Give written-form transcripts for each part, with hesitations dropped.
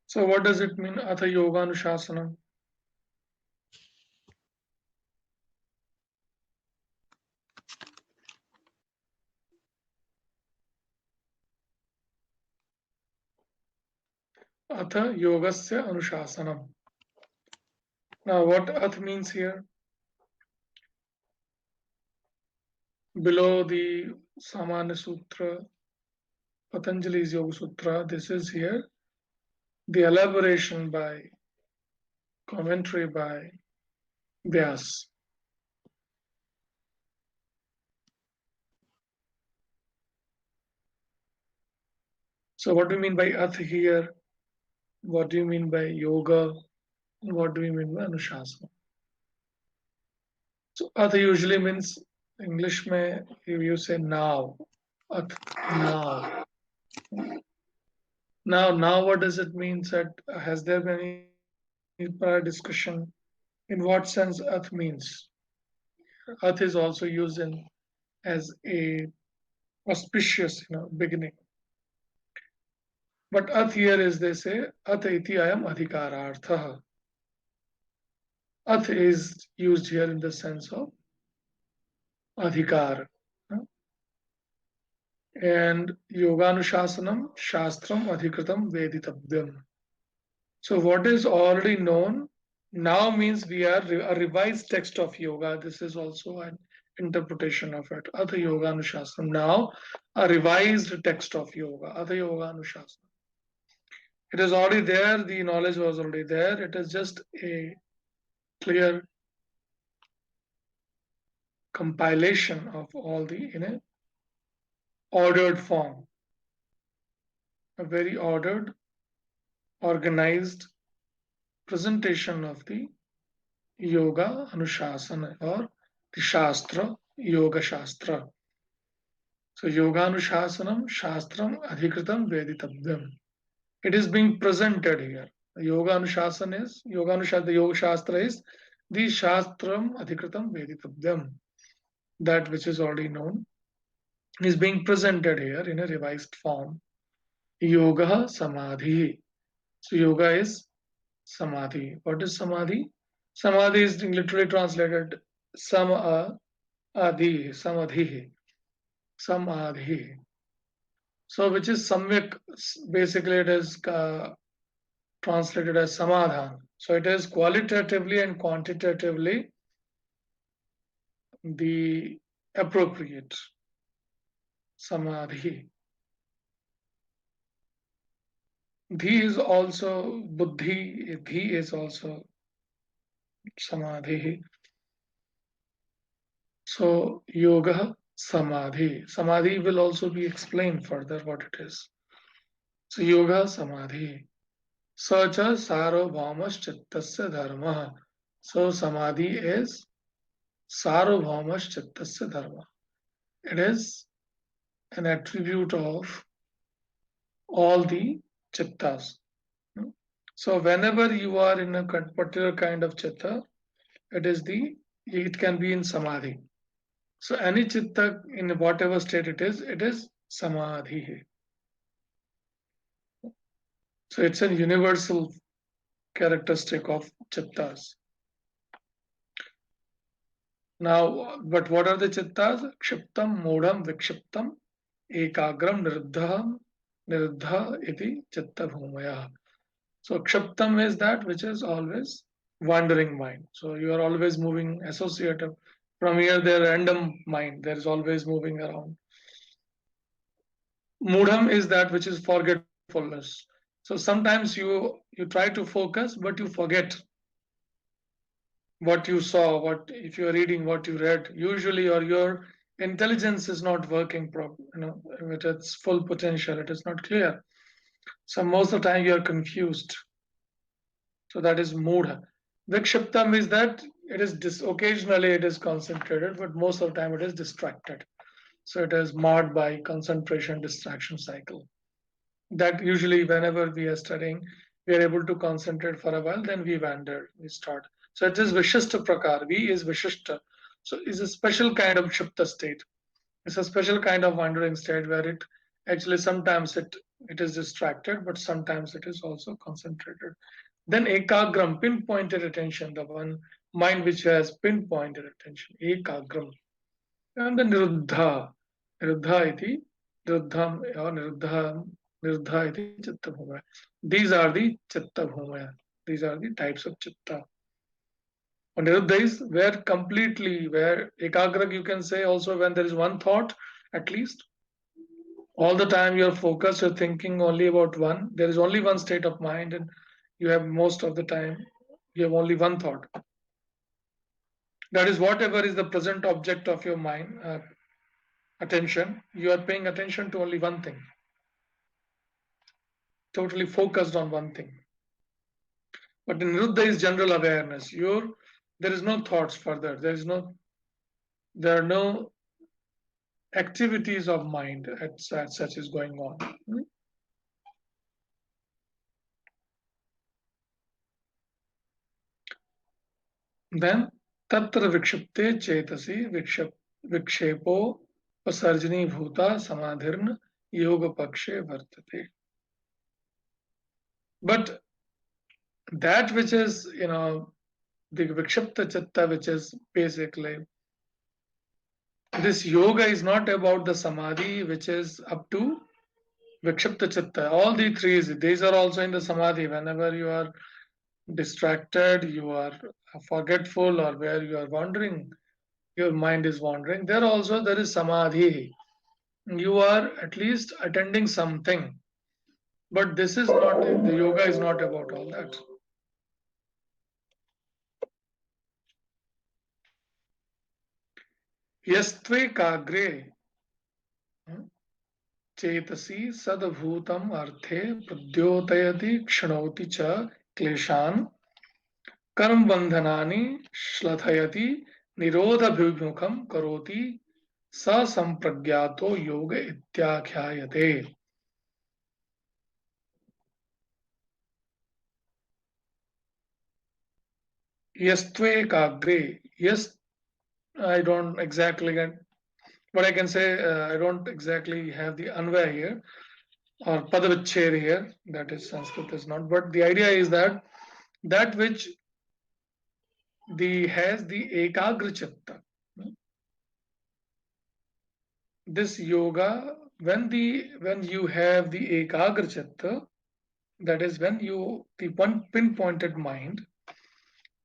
So what does it mean, Atha Yoga Anushasanam? Atha Yogasya Anushasanam. Now, what Ath means here? Below the Samanya Sutra, Patanjali's Yoga Sutra, this is here the elaboration by commentary by Vyas. So, what do you mean by Ath here? What do you mean by yoga? And what do you mean by Anushasana? So, Ath usually means English mein you say now. Ath now. Now, what does it mean? That has there been any prior discussion in what sense Ath means? Ath is also used in as a auspicious, beginning. But Ath here is they say Ath iti ayam adhikarartha. Ath is used here in the sense of adhikar. And yoganushasanam shastram adhikritam veditabhyam. So what is already known now means we are a revised text of yoga. This is also an interpretation of it. Adha yoga anushasana. Now a revised text of yoga. Adha yoga anushasana. It is already there. The knowledge was already there. It is just a clear compilation of all the in a ordered form. A very ordered, organized presentation of the yoga anushasana or the shastra, yoga shastra. So yoganushasanam shastram adhikritam veditabhyam. It is being presented here. The yoga anushasana is the yoga shastra is the shastram adhikritam veditabhyam. That which is already known is being presented here in a revised form. Yoga samadhi. So yoga is samadhi. What is samadhi? Samadhi is literally translated samadhi, samadhi, samadhi. So which is samyak, basically it is translated as samadhan. So it is qualitatively and quantitatively the appropriate samadhi. Dhi is also buddhi, dhi is also samadhi. So yoga samadhi. Samadhi will also be explained further what it is. So yoga samadhi. Sacha sarvabhaumas chittasya dharma. So samadhi is sarvabhaumas chittasya dharma. It is an attribute of all the chittas. So whenever you are in a particular kind of chitta, it can be in samadhi. So any chitta in whatever state it is samadhi. So it's a universal characteristic of chittas. Now, but what are the chittas? Kshiptam, modham, vikshiptam, ekagram, niruddha iti chitta bhumaya. So kshiptam is that which is always wandering mind. So you are always moving associative. From here, there random mind. There is always moving around. Mudham is that which is forgetfulness. So sometimes you try to focus, but you forget what you saw, what if you are reading what you read. Usually, or your intelligence is not working with its full potential. It is not clear. So most of the time you are confused. So that is mudha. Vikshiptam is that it is occasionally it is concentrated, but most of the time it is distracted. So it is marred by concentration distraction cycle. That usually whenever we are studying, we are able to concentrate for a while, then we wander, we start. So it is Vishishta Prakar. V is Vishishta. So it's a special kind of Shipta state. It's a special kind of wandering state where it actually sometimes it it is distracted, but sometimes it is also concentrated. Then ekagram, pinpointed attention, the one mind which has pinpointed attention, ekagram. And then niruddha, niruddha iti, niruddham or niruddha iti chitta bhumaya. These are the chitta bhumaya. These are the types of chitta. Niruddha is where completely, where ekagra you can say also when there is one thought at least. All the time you're focused, you're thinking only about one. There is only one state of mind, and you have most of the time, you have only one thought. That is whatever is the present object of your mind, attention, you are paying attention to only one thing, totally focused on one thing. But in Niruddha is general awareness. There is no thoughts further. There are no activities of mind as such is going on. Then tatra vikshipte chetasi vikshepo pasarjani bhuta samadhirna yoga pakshe vartate. But that which is, the vikshipta chitta, which is basically this yoga is not about the samadhi which is up to vikshipta chitta. All the these are also in the samadhi. Whenever you are distracted, you are forgetful, or where you are wandering, your mind is wandering. There is samadhi. You are at least attending something. But this is not, the yoga is not about all that. Yastve kagre Chetasi सद्भूतम अर्थे प्रद्योतयति क्षणोति च क्लेशान कर्म बंधनानि श्लथयति निरोधभिमुखम करोति स संप्रज्ञातो योग इत्याख्यायते. Yastve kagre. Yes, I don't exactly get, but I can say I don't exactly have the anvaya here or padaviched here. That is Sanskrit is not. But the idea is that which has the ekagra chitta. This yoga, when you have the ekagra chitta, that is when you the one pinpointed mind,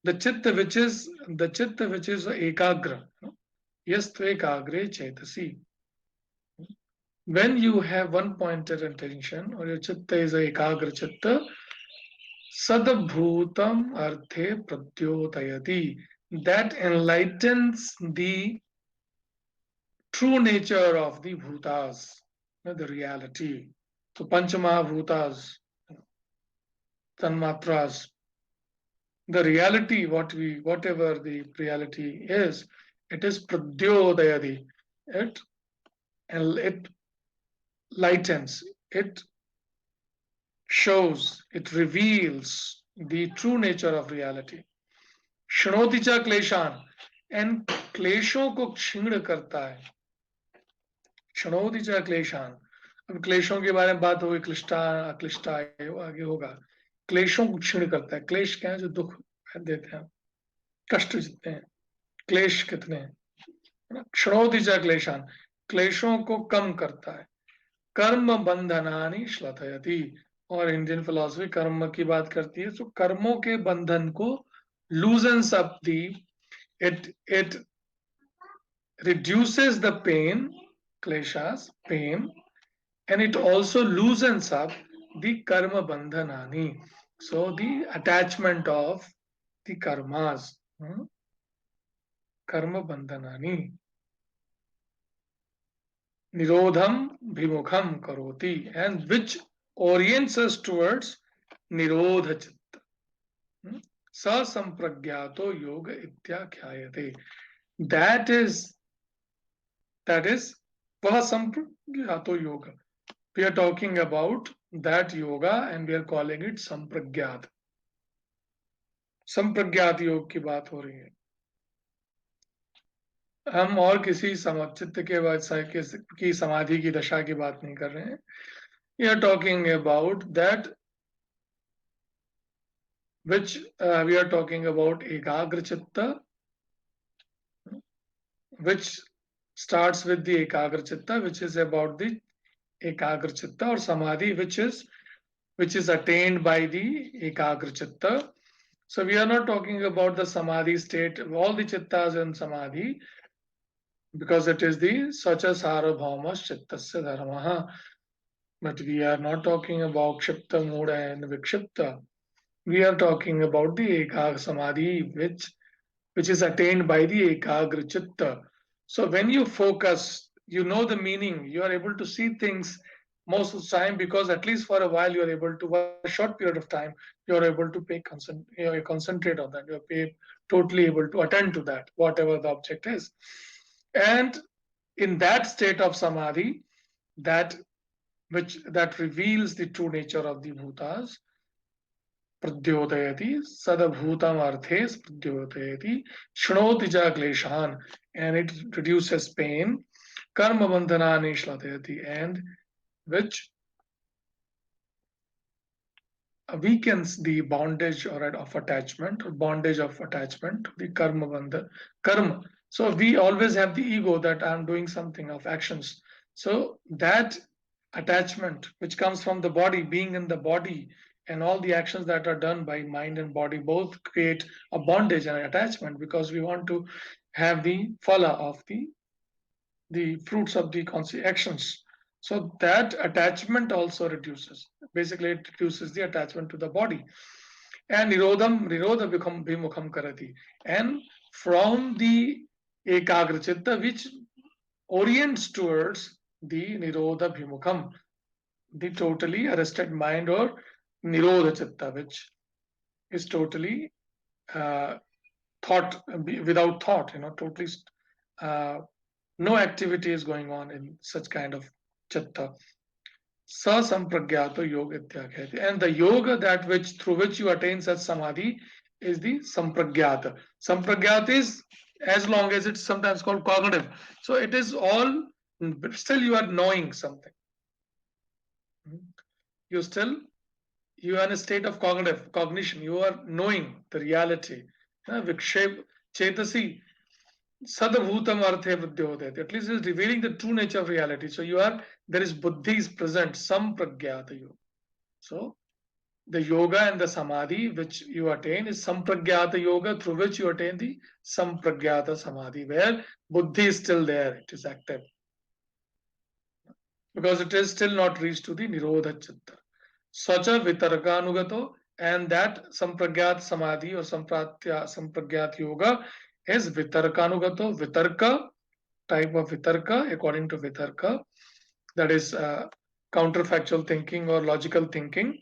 the chitta which is ekagra. Yes, ekagre chetasi. When you have one pointed attention, or your chitta is ekagra chitta, sadabhutam arthe pratyotayati. That enlightens the true nature of the bhutas, the reality. So Panchamahabhutas, Tanmatras, the reality, whatever the reality is, it is Pradyodayadi. It lightens, it shows, it reveals the true nature of reality. Shnoticha kleshan, and क्लेशों को क्षीण करता है. क्षणोतिचा क्लेशान. अब क्लेशों के बारे में बात होगी, क्लिष्टा अक्लिष्टा आगे होगा. क्लेशों को क्षीण करता है. क्लेश क्या है? जो दुख देते हैं, कष्ट जितने हैं, क्लेश कितने हैं. क्षणोतिचा क्लेशान, क्लेशों को कम करता है. कर्म बंधनानि श्लथयति. और इंडियन फिलॉसफी कर्म की बात करती है, तो कर्मों के बंधन को loosens up the, it reduces the pain, kleshas, pain, and it also loosens up the karma bandhanani. So the attachment of the karmas, karma bandhanani. Nirodham bhimukham karoti, and which orients us towards nirodha chitta. Sa sampragyato yoga ityakhyayate. That is vah sampragyato yoga. We are talking about that yoga and we are calling it संप्रज्ञात. संप्रज्ञात योग की बात हो रही है. हम और किसी समचित्त के की समाधि की दशा की बात नहीं कर रहे हैं. We are talking about that which we are talking about Ekagra Chitta, which starts with the Ekagra Chitta, which is about the Ekagra Chitta, or Samadhi, which is attained by the Ekagra Chitta. So we are not talking about the Samadhi state, all the Chittas in Samadhi, because it is the Sacha Sarabhaumas Chittasya Dharmaha. But we are not talking about Kshipta, Mudha and Vikshipta. We are talking about the Ekagra Samadhi, which is attained by the Ekagra Chitta. So when you focus, you know the meaning, you are able to see things most of the time, because at least for a while you are able to, for a short period of time, you are able to concentrate on that. You are totally able to attend to that, whatever the object is. And in that state of samadhi, that reveals the true nature of the bhutas, pradyodayati sadabhutam arthes pradyodayati shnoti ja kleshan, and it reduces pain, karma bandhanani shlatayati, and which weakens the bondage or of attachment, or bondage of attachment, the karma bandha, karma. So we always have the ego that I'm doing something of actions. So that attachment which comes from the body, being in the body, and all the actions that are done by mind and body both create a bondage and attachment, because we want to have the phala of the fruits of the actions. So that attachment also reduces. Basically, it reduces the attachment to the body. And nirodha bhimukham karati. And from the ekagra chitta, which orients towards the nirodha bhimukham, the totally arrested mind, or nirodha chitta, which is totally uh, thought, without thought, totally uh, no activity is going on in such kind of chitta. Sa sampragyato yoga ityakhyate. And the yoga that which through which you attain such samadhi is the sampragyata. Sampragyata is, as long as it's sometimes called cognitive. So it is all, but still you are knowing something. You are in a state of cognition. You are knowing the reality. Vikshep chetasi sadabhutam arthe vidyodayati. At least it is revealing the true nature of reality. So there is buddhi is present, sampragyata yoga. So the yoga and the samadhi which you attain is sampragyata yoga, through which you attain the sampragyata samadhi, where buddhi is still there, it is active, because it is still not reached to the nirodha chitta. Sacha vitarkanugato, and that sampragyat samadhi or sampragyat yoga is vitarkanugato. Vitarka, type of vitarka, according to vitarka, that is counterfactual thinking or logical thinking.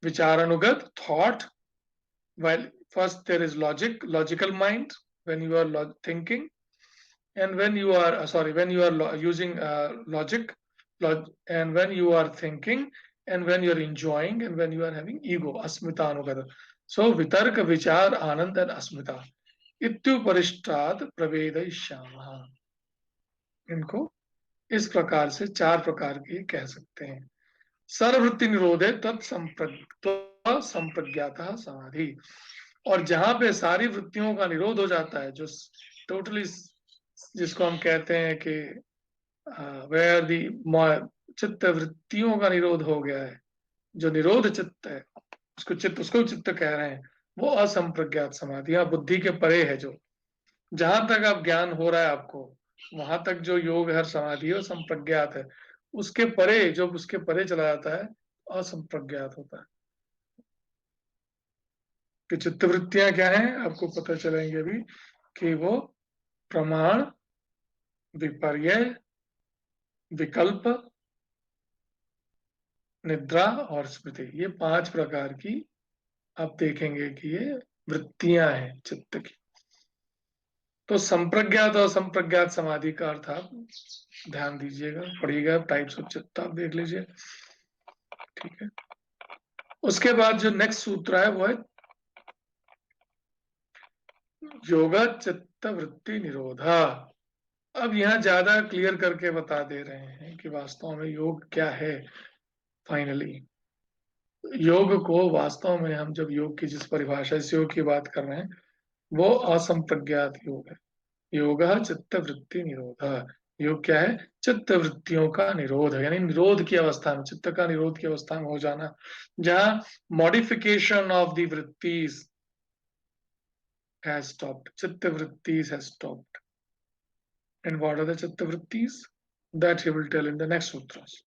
Vicharanugat, thought. While first there is logical mind when you are thinking, and when you are when you are using logic, and when you are thinking, and when you are enjoying, and when you are having ego, asmita anugata. So vitarka, vichar, anand and asmita, इत्युपरिष्टात् प्रवेदयिष्यामः. इनको इस प्रकार से चार प्रकार की कह सकते हैं. सर्ववृत्ति निरोधे तत् संप्रज्ञाता समाधि. और जहां पे सारी वृत्तियों का निरोध हो जाता है, जो टोटली, जिसको हम कहते हैं कि वेयर दी चित्त वृत्तियों का निरोध हो गया है, जो निरोध चित्त है, उसको चित्त कह रहे हैं, वो असंप्रज्ञात समाधि, या बुद्धि के परे है. जो जहां तक आप ज्ञान हो रहा है आपको, वहां तक जो योग है, समाधि है, संप्रज्ञात है. उसके परे, जो उसके परे चला जाता है, असंप्रज्ञात होता है. कि चित्तवृत्तियां क्या हैं, आपको पता चलेंगे अभी, कि वो प्रमाण, विपर्य, विकल्प, निद्रा और स्मृति, ये 5 प्रकार की आप देखेंगे कि ये वृत्तियां हैं चित्त की. तो संप्रज्ञात और संप्रज्ञात समाधि का अर्थ आप ध्यान दीजिएगा, पढ़िएगा, टाइप्स ऑफ चित्त आप देख लीजिए. ठीक है. उसके बाद जो नेक्स्ट सूत्र है वो है योगा चित्त वृत्ति निरोधा. अब यहाँ ज्यादा क्लियर करके बता दे रहे हैं कि वास्तव में योग क्या है. फाइनली योग को वास्तव में हम जब योग की जिस परिभाषा से योग की बात कर रहे हैं वो असंप्रज्ञात योग है। योग चित्त वृत्ति निरोध। योग क्या है? चित्त वृत्तियों का निरोध है, यानी निरोध की अवस्था में, चित्त का निरोध की अवस्था में हो जाना, जहां मॉडिफिकेशन ऑफ द वृत्तिज has stopped. Chitta vrittis has stopped. And what are the chitta vrittis? That he will tell in the next sutras.